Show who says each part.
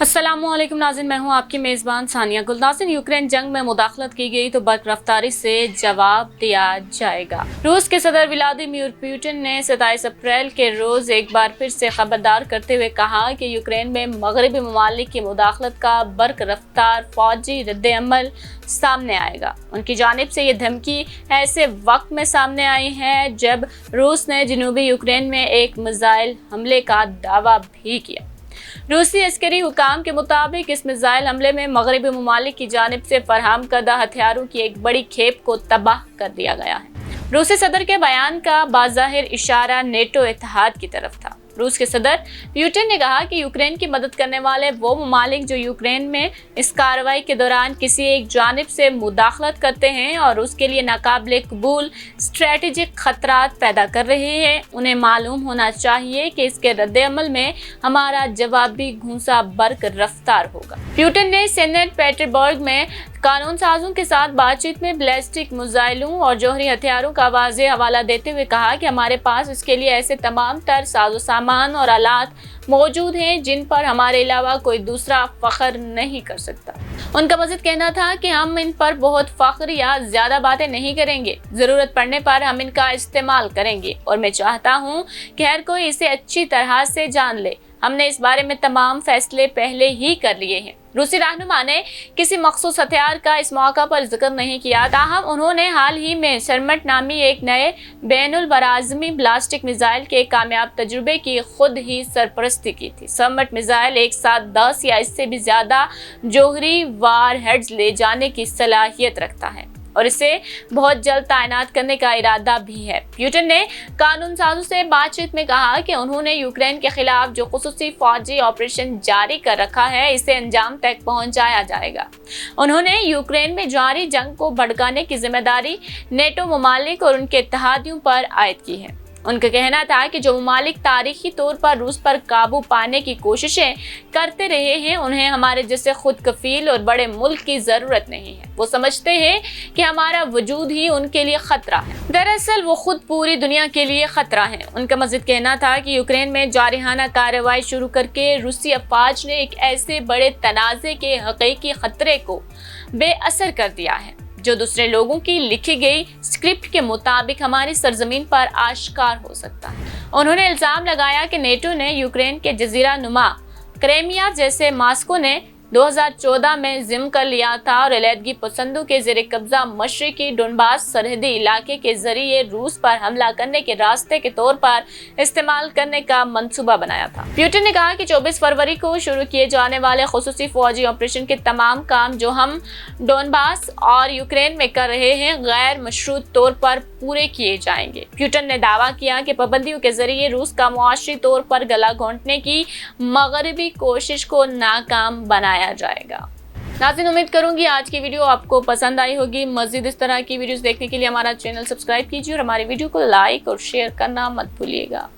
Speaker 1: अस्सलामुअलैकुम नाज़रीन, मैं हूं आपकी मेज़बान सानिया गुल। नाज़रीन, यूक्रेन जंग में मुदाखलत की गई तो बररफ्तारी से जवाब दिया जाएगा। रूस के सदर व्लादिमीर पुतिन ने 27 अप्रैल के रोज़ एक बार फिर से खबरदार करते हुए कहा कि यूक्रेन में मगरबी ममालिक की मुदाखलत का बररफ्तार फौजी रद्द-ए-अमल सामने आएगा। उनकी जानिब से ये धमकी ऐसे वक्त में सामने आई है जब रूस ने जनूबी यूक्रेन में एक मिसाइल हमले का दावा भी किया। रूसी अस्करी हुकाम के मुताबिक इस मिसाइल हमले में मगरबी ममालिक की जानिब से फराहम करदा हथियारों की एक बड़ी खेप को तबाह कर दिया गया है। रूसी सदर के बयान का बाज़ाहिर इशारा नेटो इत्तेहाद की तरफ था। रूस के सदर पुतिन ने कहा कि यूक्रेन की मदद करने वाले वो ममालिक जो यूक्रेन में इस कार्रवाई के दौरान किसी एक जानिब से मुदाखलत करते हैं और उसके लिए नाकाबिले कबूल स्ट्रेटेजिक खतरात पैदा कर रहे हैं, उन्हें मालूम होना चाहिए कि इसके रद्द-ए-अमल में हमारा जवाबी घूंसा बररफ्तार होगा। पुतिन ने सेंट पीटर्सबर्ग में कानून साजों के साथ बातचीत में बैलिस्टिक मिसाइलों और जौहरी हथियारों का वाज़ेह हवाला देते हुए कहा कि हमारे पास इसके लिए ऐसे तमाम तर साजो सामान और आलात मौजूद हैं जिन पर हमारे अलावा कोई दूसरा फख्र नहीं कर सकता। उनका मज़ीद कहना था कि हम इन पर बहुत फख्र या ज़्यादा बातें नहीं करेंगे, ज़रूरत पड़ने पर हम इनका इस्तेमाल करेंगे और मैं चाहता हूँ कि हर कोई इसे अच्छी तरह से जान ले। हमने इस बारे में तमाम फैसले पहले ही कर लिए हैं। रूसी रहनुमा ने किसी मखसूस हथियार का इस मौका पर जिक्र नहीं किया, ताहम उन्होंने हाल ही में शर्मट नामी एक नए बैनुल-बराज़मी बैलिस्टिक मिसाइल के कामयाब तजुर्बे की खुद ही सरपरस्ती की थी। शर्मट मिसाइल एक साथ 10 या इससे भी ज़्यादा जौहरी वार हेड्स ले जाने की सलाहियत रखता है और इसे बहुत जल्द तैनात करने का इरादा भी है। पुतिन ने कानून साजों से बातचीत में कहा कि उन्होंने यूक्रेन के खिलाफ जो खुसूसी फौजी ऑपरेशन जारी कर रखा है इसे अंजाम तक पहुंचाया जाएगा। उन्होंने यूक्रेन में जारी जंग को भड़काने की जिम्मेदारी नेटो ममालिक और उनके इत्तेहादियों पर आयद की है। उनका कहना था कि जो ममालिक तारीखी तौर पर रूस पर काबू पाने की कोशिशें करते रहे हैं उन्हें हमारे जैसे खुद कफील और बड़े मुल्क की ज़रूरत नहीं है। वो समझते हैं कि हमारा वजूद ही उनके लिए ख़तरा है। दरअसल वो खुद पूरी दुनिया के लिए ख़तरा है। उनका मज़ीद कहना था कि यूक्रेन में जारहाना कार्रवाई शुरू करके रूसी अफवाज ने एक ऐसे बड़े तनाज़े के हकीकी ख़तरे को बेअसर कर दिया है जो दूसरे लोगों की लिखी गई स्क्रिप्ट के मुताबिक हमारी सरजमीन पर आश्कार हो सकता है। उन्होंने इल्ज़ाम लगाया कि नेटो ने यूक्रेन के जजीरा नुमा क्रीमिया जैसे मॉस्को ने 2014 में जिम कर लिया था और अलहदगी पसंदों के ज़ेरे कब्जा मशरकी डोनबास सरहदी इलाके के जरिए रूस पर हमला करने के रास्ते के तौर पर इस्तेमाल करने का मंसूबा बनाया था। पुतिन ने कहा कि 24 फरवरी को शुरू किए जाने वाले खुसूसी फौजी ऑपरेशन के तमाम काम जो हम डोनबास और यूक्रेन में कर रहे हैं गैर मशरूत तौर पर पूरे किए जाएंगे। पुतिन ने दावा किया कि पाबंदियों के जरिए रूस का मुआशी तौर पर गला घोंटने की मगरबी कोशिश को नाकाम बनाया जाएगा। नाज़रीन, उम्मीद करूंगी आज की वीडियो आपको पसंद आई होगी। मज़ीद इस तरह की वीडियोस देखने के लिए हमारा चैनल सब्सक्राइब कीजिए और हमारी वीडियो को लाइक और शेयर करना मत भूलिएगा।